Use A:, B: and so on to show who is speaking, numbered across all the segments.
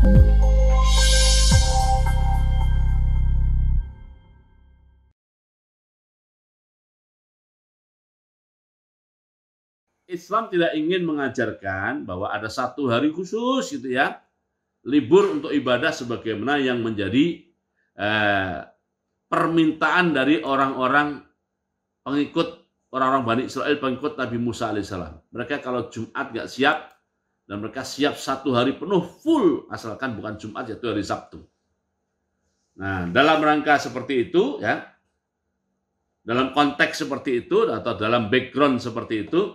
A: Islam tidak ingin mengajarkan bahwa ada satu hari khusus gitu ya, libur untuk ibadah sebagaimana yang menjadi permintaan dari orang-orang pengikut orang-orang Bani Israel, pengikut Nabi Musa alaihissalam. Mereka kalau Jumat nggak siap, dan mereka siap satu hari penuh full, asalkan bukan Jumat yaitu hari Sabtu. Nah, dalam rangka seperti itu ya, dalam konteks seperti itu atau dalam background seperti itu,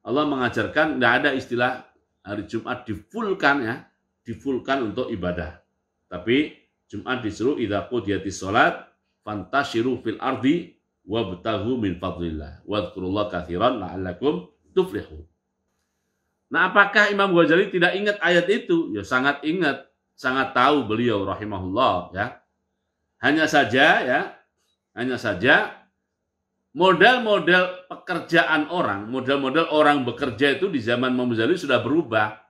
A: Allah mengajarkan nggak ada istilah hari Jumat difulkan ya, difulkan untuk ibadah. Tapi Jumat disuruh idza qudiyatis shalat fantashiru fil ardi wabtaghu min fadlillah wadhkurullaha katsiran la'allakum tuflihun. Nah, apakah Imam Ghazali tidak ingat ayat itu? Ya sangat ingat, sangat tahu beliau rahimahullah ya. Hanya saja model-model pekerjaan orang, model-model orang bekerja itu di zaman Imam Ghazali sudah berubah.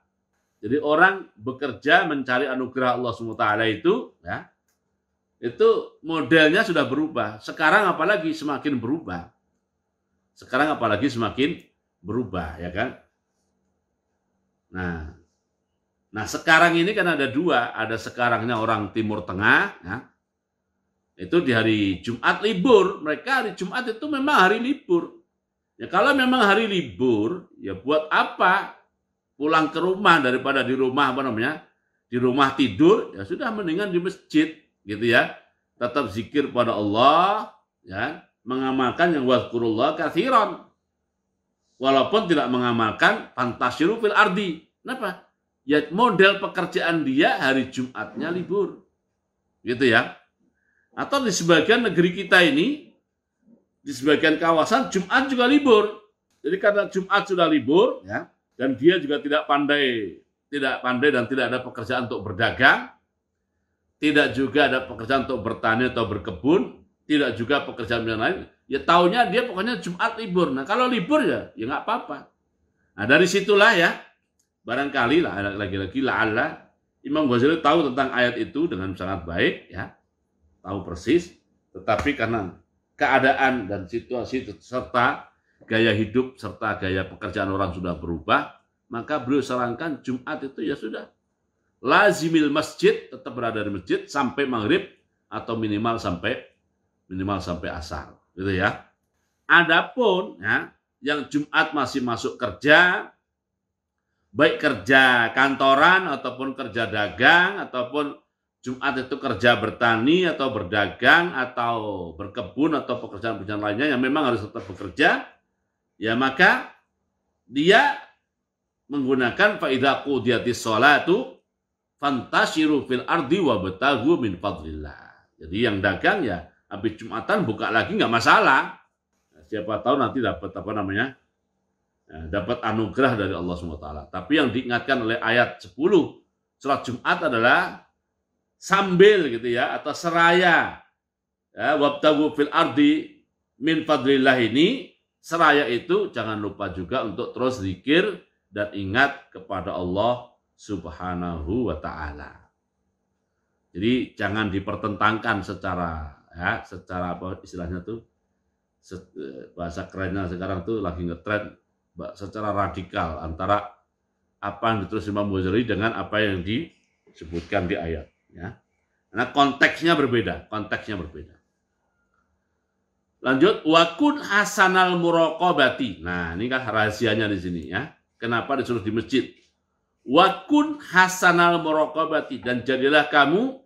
A: Jadi orang bekerja mencari anugerah Allah SWT itu, ya, itu modelnya sudah berubah. Sekarang apalagi semakin berubah. Ya kan? Nah sekarang ini kan ada dua, ada sekarangnya orang Timur Tengah, ya. Itu di hari Jumat libur. Mereka hari Jumat itu memang hari libur. Ya kalau memang hari libur, ya buat apa pulang ke rumah daripada di rumah di rumah tidur, ya sudah mendingan di masjid gitu ya. Tetap zikir pada Allah, ya, mengamalkan yang wadhkurullaha katsiran. Walaupun tidak mengamalkan fantashiru fil ardi. Kenapa? Ya model pekerjaan dia hari Jumatnya libur. Gitu ya. Atau di sebagian negeri kita ini, di sebagian kawasan Jumat juga libur. Jadi karena Jumat sudah libur, ya, dan dia juga tidak pandai dan tidak ada pekerjaan untuk berdagang, tidak juga ada pekerjaan untuk bertani atau berkebun, tidak juga pekerjaan yang lain. Ya taunya dia pokoknya Jumat libur. Nah kalau libur ya nggak apa-apa. Nah dari situlah ya, barangkali lah lagi-lagi la'alla Imam Ghazali tahu tentang ayat itu dengan sangat baik, ya. Tahu persis, tetapi karena keadaan dan situasi serta gaya hidup serta gaya pekerjaan orang sudah berubah, maka beliau sarankan Jumat itu ya sudah lazimil masjid, tetap berada di masjid sampai maghrib atau minimal sampai asar, gitu ya. Adapun ya, yang Jumat masih masuk kerja, baik kerja kantoran ataupun kerja dagang ataupun Jumat itu kerja bertani atau berdagang atau berkebun atau pekerjaan-pekerjaan lainnya yang memang harus tetap bekerja, ya maka dia menggunakan fa idza qudiyatis sholatu fantashiru fil ardi wabtaghu min fadlillah. Jadi yang dagang ya habis Jumatan buka lagi nggak masalah. Siapa tahu nanti dapat dapat anugerah dari Allah SWT. Tapi yang diingatkan oleh ayat 10 surat Jumat adalah sambil gitu ya, atau seraya ya, wabtaghu fil ardi min fadlillah ini, seraya itu jangan lupa juga untuk terus zikir dan ingat kepada Allah Subhanahu wa ta'ala. Jadi jangan dipertentangkan secara apa istilahnya tuh, bahasa kerennya sekarang tuh lagi ngetren, secara radikal antara apa yang ditulis Imam Ghazali dengan apa yang disebutkan di ayat. Ya, karena konteksnya berbeda. Lanjut, wakun hasanal muraqabati. Nah, ini kan rahasianya di sini ya. Kenapa disuruh di masjid? Wakun hasanal muraqabati, dan jadilah kamu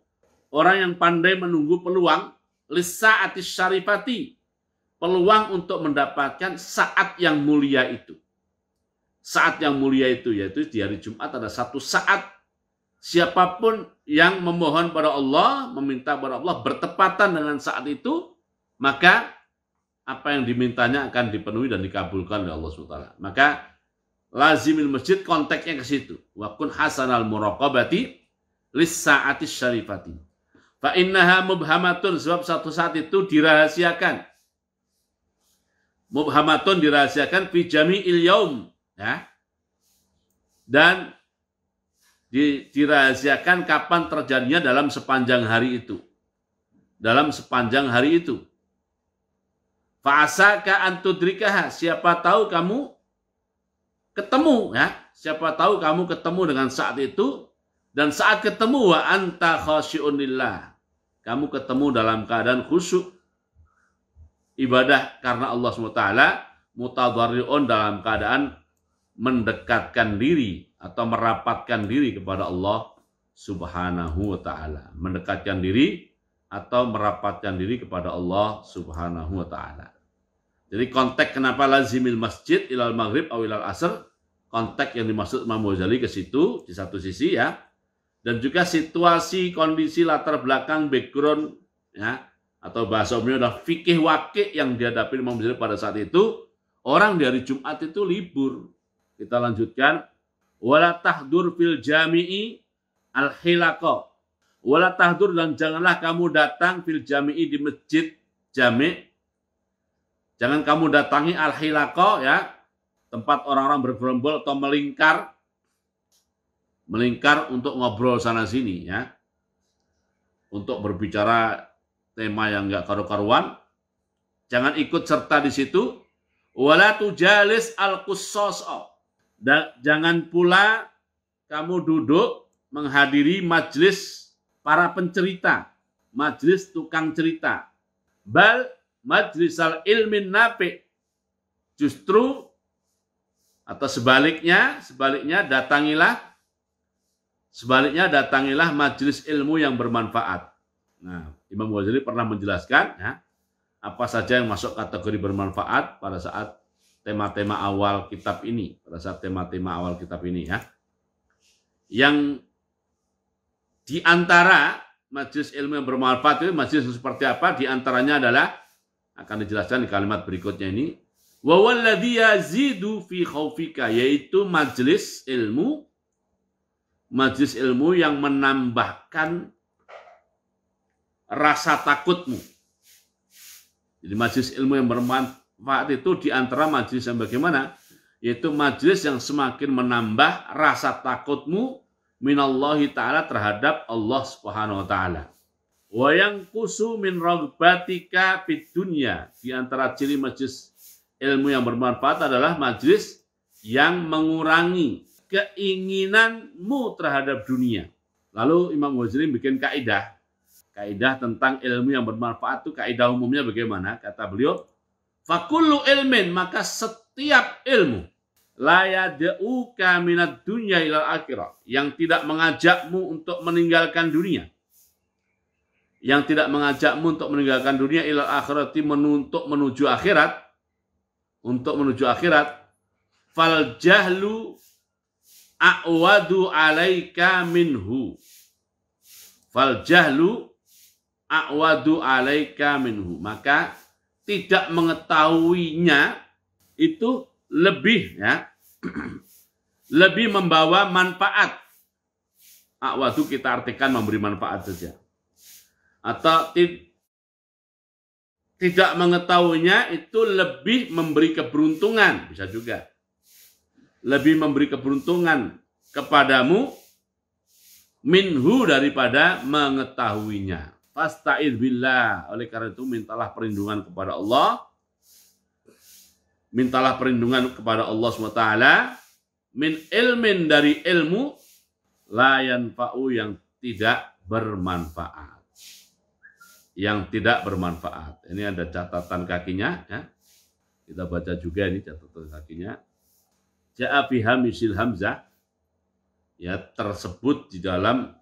A: orang yang pandai menunggu peluang lisaatis syarifati, peluang untuk mendapatkan saat yang mulia itu. Saat yang mulia itu yaitu di hari Jumat ada satu saat. Siapapun yang memohon pada Allah, meminta pada Allah bertepatan dengan saat itu, maka apa yang dimintanya akan dipenuhi dan dikabulkan oleh Allah SWT. Maka lazimil masjid konteksnya ke situ. Wa kun hasanal muraqabati lis sa'atis syarifati. Fa innaha mubhamatun, sebab satu saat itu dirahasiakan. Mubhamatun dirahasiakan fi jami'il yaum, ya. Dan dirahasiakan kapan terjadinya dalam sepanjang hari itu. Dalam sepanjang hari itu. Fa'asaka antudrikaha, siapa tahu kamu ketemu, ya. Siapa tahu kamu ketemu dengan saat itu, dan saat ketemu wa anta khasyi'un lillah. Kamu ketemu dalam keadaan khusyuk ibadah karena Allah SWT, mutadharri'un dalam keadaan mendekatkan diri atau merapatkan diri kepada Allah Subhanahu wa taala, mendekatkan diri atau merapatkan diri kepada Allah Subhanahu wa taala. Jadi konteks kenapa lazimil masjid ilal maghrib atau ilal asr, konteks yang dimaksud Imam Ghazali ke situ di satu sisi, ya. Dan juga situasi, kondisi, latar belakang, background, ya, atau bahasa umumnya adalah fikih wakil yang dihadapi Imam Ghazali pada saat itu. Orang di hari Jumat itu libur. Kita lanjutkan. Wala tahdur fil jami'i al-hilaqa. Wala tahdur, dan janganlah kamu datang fil jami'i di masjid jami'. Jangan kamu datangi al-hilaqa, ya, tempat orang-orang bergerombol atau melingkar untuk ngobrol sana sini, ya. Untuk berbicara tema yang enggak karu-karuan. Jangan ikut serta di situ. Wala tujalis al-qussasa. Dan jangan pula kamu duduk menghadiri majelis para pencerita, majelis tukang cerita. Bal majlisal ilmin nafi. Justru atau sebaliknya datangilah majelis ilmu yang bermanfaat. Nah, Imam Ghazali pernah menjelaskan, ya, apa saja yang masuk kategori bermanfaat pada saat tema-tema awal kitab ini, ya. Yang di antara majelis ilmu yang bermanfaat itu majelis seperti apa? Di antaranya adalah akan dijelaskan di kalimat berikutnya ini. Wa walladzi yazidu fi khaufika, yaitu majelis ilmu yang menambahkan rasa takutmu. Jadi majelis ilmu yang bermanfaat itu di antara majelis yang bagaimana? Yaitu majelis yang semakin menambah rasa takutmu minallahi ta'ala terhadap Allah Subhanahu wa ta'ala. Wa yanqusu min ragbatika fid dunya. Di antara ciri majelis ilmu yang bermanfaat adalah majelis yang mengurangi keinginanmu terhadap dunia. Lalu Imam Ghazali bikin kaidah tentang ilmu yang bermanfaat itu, kaidah umumnya bagaimana? Kata beliau, fakullu ilmin, maka setiap ilmu la yad'uka minad dunya ilal akhirah, yang tidak mengajakmu untuk meninggalkan dunia. Yang tidak mengajakmu untuk meninggalkan dunia ilal akhirati, untuk menuju akhirat, fal jahlu a'wadu alaika minhu. Fal jahlu a'wadu alaika minhu. Maka tidak mengetahuinya itu lebih, ya, lebih membawa manfaat. A'wadu kita artikan memberi manfaat saja. Atau tidak mengetahuinya itu lebih memberi keberuntungan, bisa juga. Lebih memberi keberuntungan kepadamu minhu daripada mengetahuinya. Fasta'idz billah. Oleh karena itu mintalah perlindungan kepada Allah. Mintalah perlindungan kepada Allah SWT. Min ilmin, dari ilmu la yanfa'u, yang tidak bermanfaat. Yang tidak bermanfaat. Ini ada catatan kakinya, ya. Kita baca juga ini catatan kakinya. Ja'a fi hamisil hamzah, ya, tersebut di dalam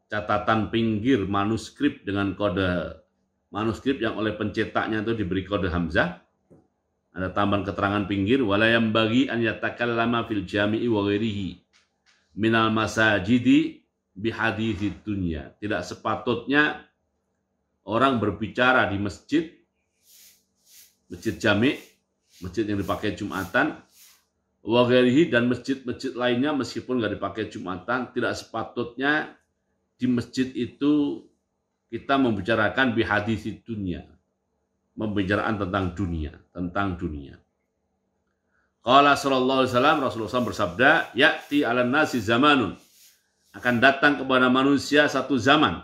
A: catatan pinggir manuskrip dengan kode manuskrip yang oleh pencetaknya itu diberi kode hamzah. Ada tambahan keterangan pinggir, wala yambaghi an yatakallama fil jami'i wa ghairihi minal masajidi bihaditsid dunya. Tidak sepatutnya orang berbicara di masjid jami', masjid yang dipakai Jumatan, wa ghairihi, dan masjid-masjid lainnya meskipun nggak dipakai Jumatan, tidak sepatutnya di masjid itu kita membicarakan bihaditsid dunya, membicarakan tentang dunia. Qala sallallahu alaihi wasallam, Rasulullah SAW bersabda, ya'ti 'alan nasi zamanun, Akan datang kepada manusia satu zaman.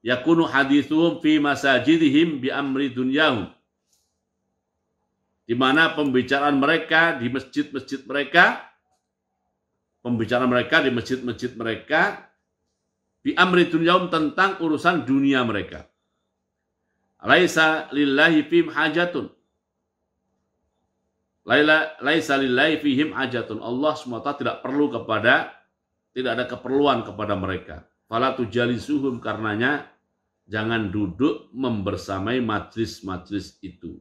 A: Yakunu hadithuhum fi masajidihim bi amri dunyahum. Di mana pembicaraan mereka di masjid-masjid mereka, bi amri dunyahum tentang urusan dunia mereka. Laisa lillahi fihim hajatun. Laisa lillahi fihim hajatun. Allah SWT tidak ada keperluan kepada mereka. Fala tujalisuhum, karenanya jangan duduk membersamai majlis-majlis itu.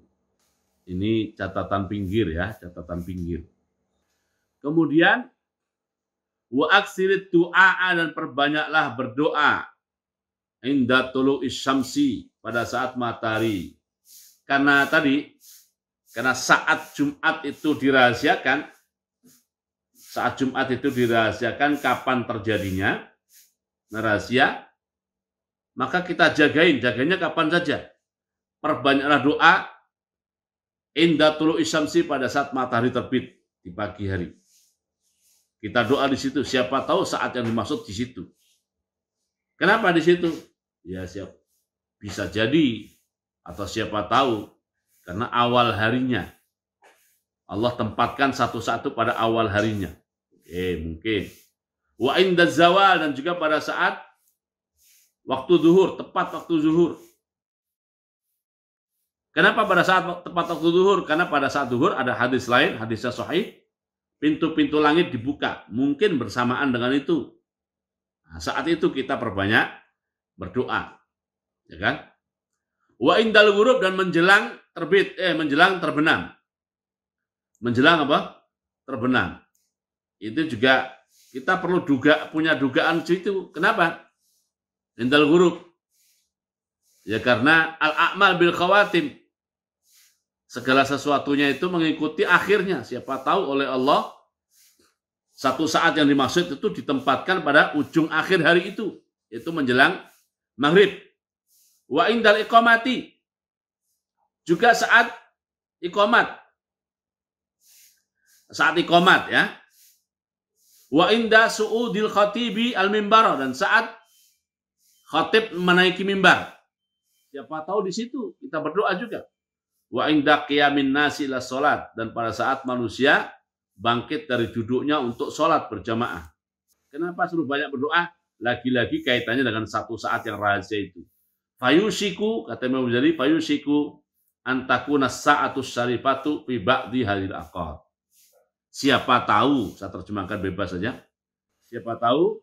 A: Ini catatan pinggir ya, catatan pinggir. Kemudian wa aksirit du'a, dan perbanyaklah berdoa inda tulu'is syamsi, pada saat matahari. Karena saat Jumat itu dirahasiakan, kapan terjadinya, rahasia, maka kita jaganya kapan saja. Perbanyaklah doa inda tulu'is syamsi, pada saat matahari terbit di pagi hari. Kita doa di situ, siapa tahu saat yang dimaksud di situ. Kenapa di situ? Ya bisa jadi, atau siapa tahu karena awal harinya. Allah tempatkan satu-satu pada awal harinya. Mungkin. Wa inda zawal, dan juga pada saat waktu zuhur, tepat waktu zuhur. Kenapa pada saat tepat waktu zuhur? Karena pada saat zuhur ada hadis lain, hadisnya sahih, pintu-pintu langit dibuka. Mungkin bersamaan dengan itu. Nah, saat itu kita perbanyak berdoa. Ya kan? Wa indal ghurub, dan menjelang terbenam. Menjelang apa? Terbenam. Itu juga kita perlu punya dugaan itu. Kenapa? Indal ghurub. Ya karena al-a'mal bil khawatim. Segala sesuatunya itu mengikuti akhirnya. Siapa tahu oleh Allah satu saat yang dimaksud itu ditempatkan pada ujung akhir hari itu. Itu menjelang maghrib. Wa indal iqamati, juga saat iqamat. Saat iqamat ya. Wa inda su'udil khatibi al-mimbar, dan saat khatib menaiki mimbar. Siapa tahu di situ kita berdoa juga. Wa inda qiyamin nasi ila salat, dan pada saat manusia bangkit dari duduknya untuk salat berjamaah. Kenapa suruh banyak berdoa? Lagi-lagi kaitannya dengan satu saat yang rahasia itu. Fayusiku, kata Imam Ghazali, fayusiku antakuna sa'atus syarifatu fi ba'di hadil aqad. Siapa tahu, saya terjemahkan bebas saja. Siapa tahu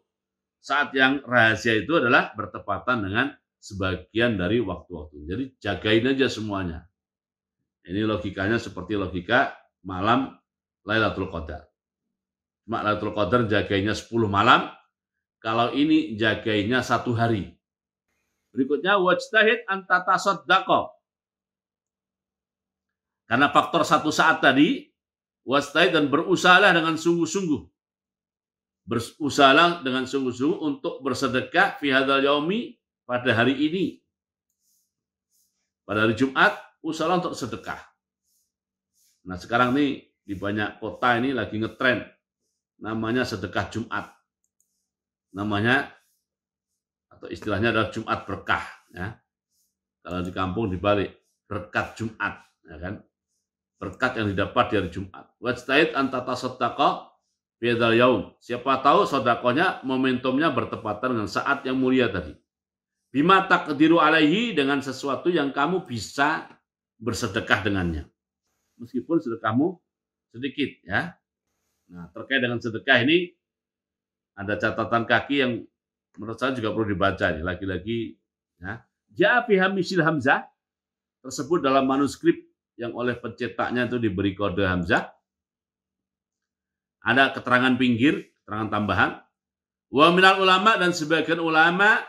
A: saat yang rahasia itu adalah bertepatan dengan sebagian dari waktu-waktu. Jadi jagain aja semuanya. Ini logikanya seperti logika malam Lailatul Qadar. Cuma Lailatul Qadar jagainya 10 malam, kalau ini jagainya 1 hari. Berikutnya wajtahid anta tasaddaqa. Karena faktor satu saat tadi, wajtahid, dan berusahalah dengan sungguh-sungguh. Berusahalah dengan sungguh-sungguh untuk bersedekah fi hadzal yaumi, pada hari ini. Pada hari Jumat, usahalah untuk sedekah. Nah, sekarang nih di banyak kota ini lagi ngetren namanya sedekah Jumat. Namanya atau istilahnya adalah Jumat berkah, ya. Kalau di kampung dibalik, berkat Jumat, ya kan? Berkat yang didapat dari Jumat. Wajtahid anta tasaddaqa fi hadzal yaum. Siapa tahu sedekahnya momentumnya bertepatan dengan saat yang mulia tadi. Bima taqdiru alaihi, dengan sesuatu yang kamu bisa bersedekah dengannya. Meskipun sedekahmu sedikit, ya. Nah, terkait dengan sedekah ini ada catatan kaki yang menurut saya juga perlu dibaca nih, lagi-lagi ya. Ja'a fi hamisil hamzah, tersebut dalam manuskrip yang oleh pencetaknya itu diberi kode hamzah. Ada keterangan pinggir, keterangan tambahan. Wa minal ulama, dan sebagian ulama,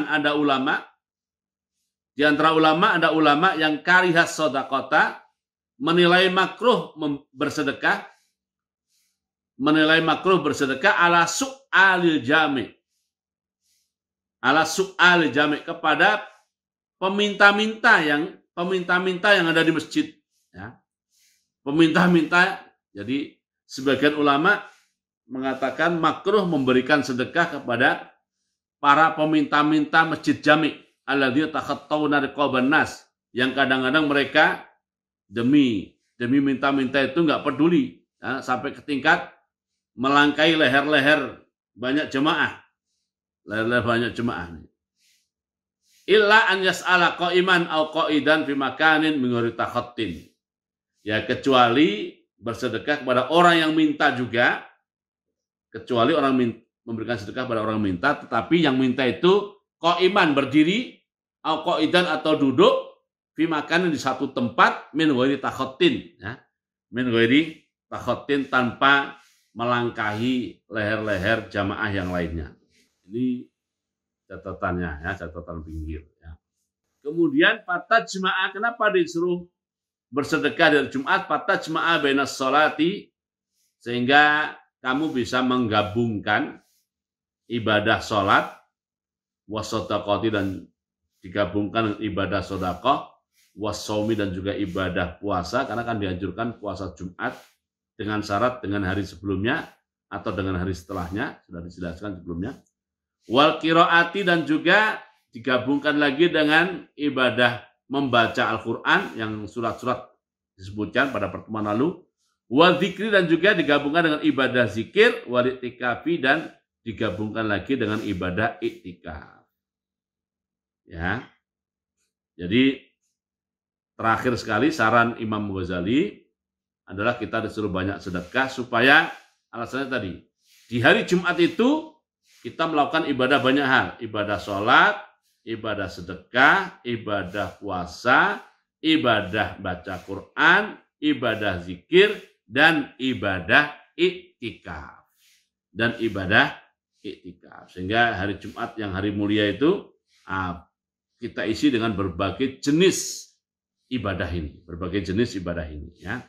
A: ada ulama. Di antara ulama ada ulama yang karihas shadaqata, menilai makruh bersedekah, ala su'alil jami'. Ala su'al jami', kepada peminta-minta yang ada di masjid, ya. Peminta-minta. Jadi sebagian ulama mengatakan makruh memberikan sedekah kepada para peminta-minta masjid jami' alladzina takhattawna riqaban nas, yang kadang-kadang mereka demi minta-minta itu nggak peduli ya, sampai ke tingkat melangkai leher-leher banyak jemaah. Leher-leher banyak jemaah. Illa an yas'ala qa'iman aw qa'idan fi makanin min ghairi takhattin. Ya, kecuali bersedekah kepada orang yang minta juga, kecuali orang memberikan sedekah kepada orang minta, tetapi yang minta itu qa'iman berdiri, aw qa'idan atau duduk, fi makanin di satu tempat min ghairi takhattin, ya. Min ghairi takhattin, tanpa melangkahi leher-leher jamaah yang lainnya. Ini catatannya ya, catatan pinggir ya. Kemudian fatajma'a, kenapa disuruh bersedekah dari Jumat? Fatajma'a bainas sholati, sehingga kamu bisa menggabungkan ibadah sholat wasodaqati, dan digabungkan ibadah sedekah, wasaumi, dan juga ibadah puasa, karena kan dianjurkan puasa Jumat dengan syarat dengan hari sebelumnya atau dengan hari setelahnya, sudah dijelaskan sebelumnya. Wal qiraati, dan juga digabungkan lagi dengan ibadah membaca Al-Quran yang surat-surat disebutkan pada pertemuan lalu. Wal zikri, dan juga digabungkan dengan ibadah zikir. Wal iktikafi, dan digabungkan lagi dengan ibadah iktikaf. Ya. Jadi terakhir sekali saran Imam Ghazali adalah kita disuruh banyak sedekah, supaya alasannya tadi di hari Jumat itu kita melakukan ibadah banyak hal, ibadah sholat, ibadah sedekah, ibadah puasa, ibadah baca Quran, ibadah zikir, dan ibadah iktikaf. Sehingga hari Jumat yang hari mulia itu kita isi dengan berbagai jenis ibadah ini, ya.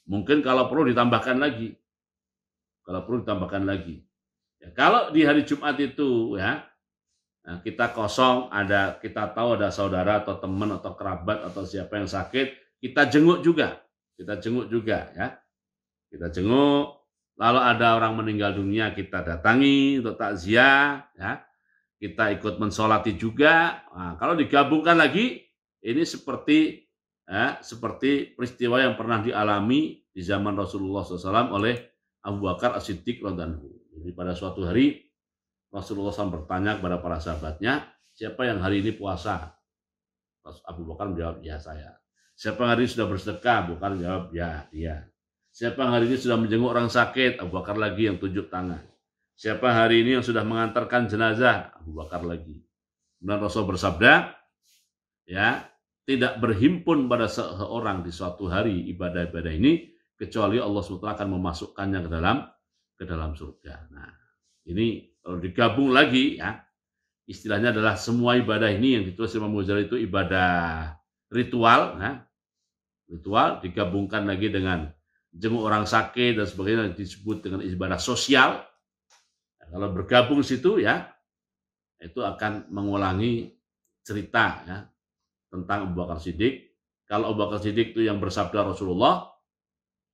A: Mungkin kalau perlu ditambahkan lagi. Ya, kalau di hari Jumat itu ya, nah, kita kosong, kita tahu ada saudara atau teman atau kerabat atau siapa yang sakit, kita jenguk juga ya. Kita jenguk, lalu ada orang meninggal dunia, kita datangi untuk takziah ya. Kita ikut mensolati juga. Nah, kalau digabungkan lagi, ini seperti peristiwa yang pernah dialami di zaman Rasulullah SAW oleh Abu Bakar As-Siddiq radhiyallahu anhu. Jadi pada suatu hari Rasulullah SAW bertanya kepada para sahabatnya, siapa yang hari ini puasa? Abu Bakar menjawab, ya saya. Siapa yang hari ini sudah bersedekah? Abu Bakar menjawab, ya dia. Siapa yang hari ini sudah menjenguk orang sakit? Abu Bakar lagi yang tunjuk tangan. Siapa hari ini yang sudah mengantarkan jenazah? Abu Bakar lagi. Kemudian Rasul bersabda, ya, tidak berhimpun pada seorang di suatu hari ibadah-ibadah ini kecuali Allah SWT akan memasukkannya ke dalam surga. Nah, ini kalau digabung lagi ya, istilahnya adalah semua ibadah ini yang ditulis Imam Ghazali itu ibadah ritual, ya. Ritual digabungkan lagi dengan jenguk orang sakit dan sebagainya, disebut dengan ibadah sosial. Nah, kalau bergabung situ ya, itu akan mengulangi cerita ya tentang Abu Bakar Siddiq. Kalau Abu Bakar Siddiq itu yang bersabda Rasulullah,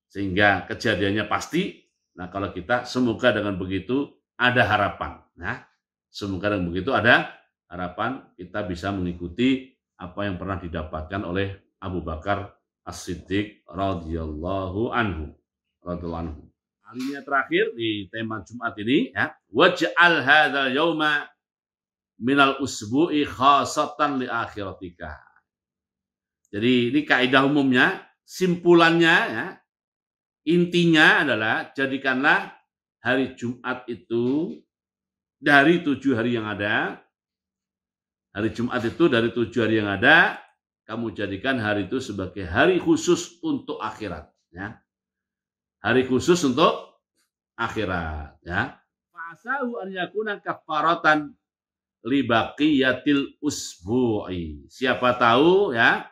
A: sehingga kejadiannya pasti. Nah, kalau kita semoga dengan begitu ada harapan. Nah, semoga dengan begitu ada harapan kita bisa mengikuti apa yang pernah didapatkan oleh Abu Bakar As-Siddiq radhiyallahu anhu. Alinea terakhir di tema Jumat ini ya, waj'al hadzal yauma minal usbu'i khasatan li akhiratika. Jadi ini kaidah umumnya, simpulannya ya, intinya adalah jadikanlah hari Jumat itu dari 7 hari yang ada. Hari Jumat itu dari 7 hari yang ada, kamu jadikan hari itu sebagai hari khusus untuk akhirat. Ya. Hari khusus untuk akhirat. Ya. Fa'asahu an yakuna kafaratan li baqiyatil usbu'i. Siapa tahu ya,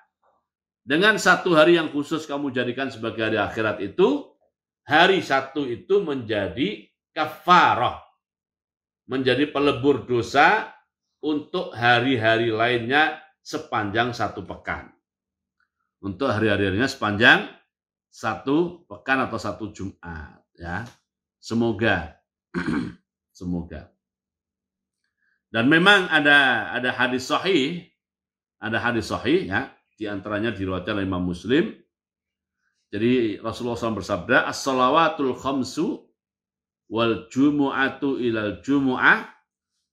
A: dengan satu hari yang khusus kamu jadikan sebagai hari akhirat itu, hari satu itu menjadi kafarah, menjadi pelebur dosa untuk hari-hari lainnya sepanjang satu pekan. Untuk hari-harinya sepanjang satu pekan atau satu Jumat. Ya. Semoga. Semoga. Dan memang ada hadis sahih, ya, di antaranya diriwayatkan oleh Imam Muslim. Jadi Rasulullah SAW bersabda, as-salawatul khamsu wal jumu'atu ilal jumu'ah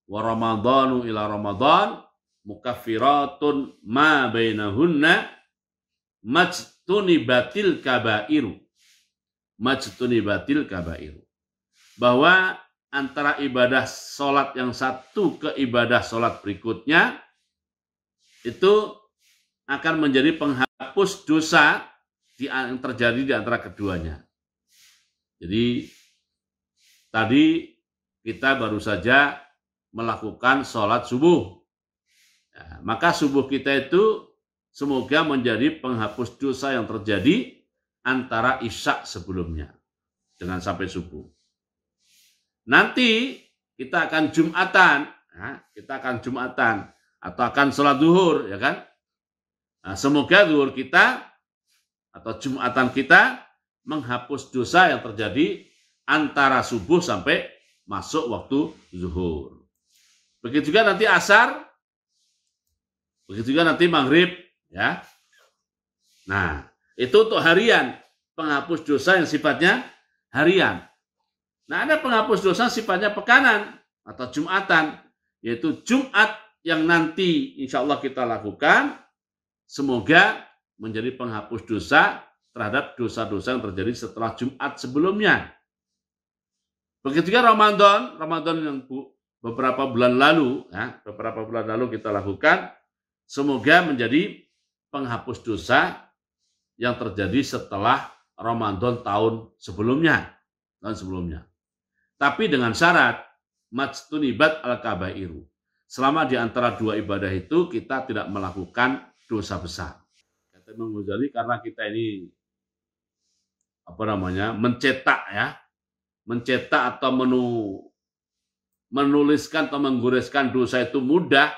A: wa ramadhanu ila ramadhan mukaffiratun ma bainahunna majtunibatil kabairu. Majtunibatil kabairu. Bahwa antara ibadah sholat yang satu ke ibadah sholat berikutnya itu akan menjadi penghapus dosa yang terjadi di antara keduanya. Jadi tadi kita baru saja melakukan sholat subuh. Ya, maka subuh kita itu semoga menjadi penghapus dosa yang terjadi antara isya sebelumnya dengan sampai subuh. Nanti kita akan Jumatan, atau akan sholat zuhur, ya kan? Nah, semoga zuhur kita atau Jumatan kita menghapus dosa yang terjadi antara subuh sampai masuk waktu zuhur. Begitu juga nanti asar, begitu juga nanti maghrib, ya. Nah, itu untuk harian, penghapus dosa yang sifatnya harian. Nah, ada penghapus dosa sifatnya pekanan atau Jumatan, yaitu Jumat yang nanti insya Allah kita lakukan, semoga menjadi penghapus dosa terhadap dosa-dosa yang terjadi setelah Jumat sebelumnya. Begitu juga Ramadan yang beberapa bulan lalu kita lakukan, semoga menjadi penghapus dosa yang terjadi setelah Ramadan tahun sebelumnya. Tapi dengan syarat majtunibat al-kabairu. Selama di antara dua ibadah itu kita tidak melakukan dosa besar. Kata Imam Ghazali, karena kita ini mencetak atau menuliskan atau menggoreskan dosa itu mudah,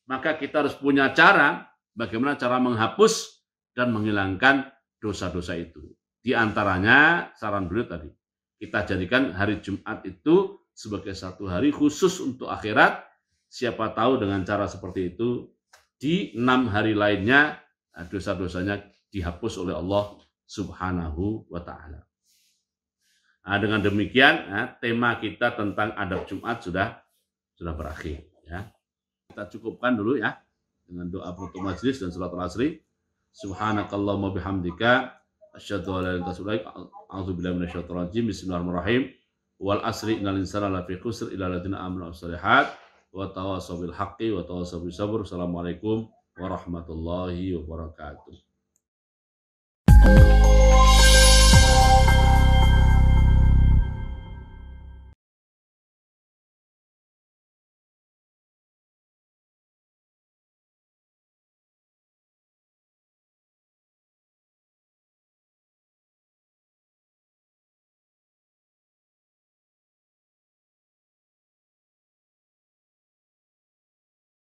A: maka kita harus punya cara bagaimana cara menghapus dan menghilangkan dosa-dosa itu. Di antaranya saran beliau tadi, kita jadikan hari Jumat itu sebagai satu hari khusus untuk akhirat. Siapa tahu dengan cara seperti itu, di 6 hari lainnya dosa-dosanya dihapus oleh Allah Subhanahu wa Ta'ala. Nah, dengan demikian, tema kita tentang adab Jumat sudah berakhir. Ya. Kita cukupkan dulu ya dengan doa penutup majelis dan salat al-asri. Subhanakallahumma bihamdika asyhadu an la ilaha illa anta astaghfiruka wa atubu ilaik. Bismillahirrahmanirrahim. Wal asri innal insana lafi khusr illa alladziina aamanu wa shalihat wa tawassaw bil haqqi wa tawassaw bis sabr. Assalamualaikum warahmatullahi wabarakatuh.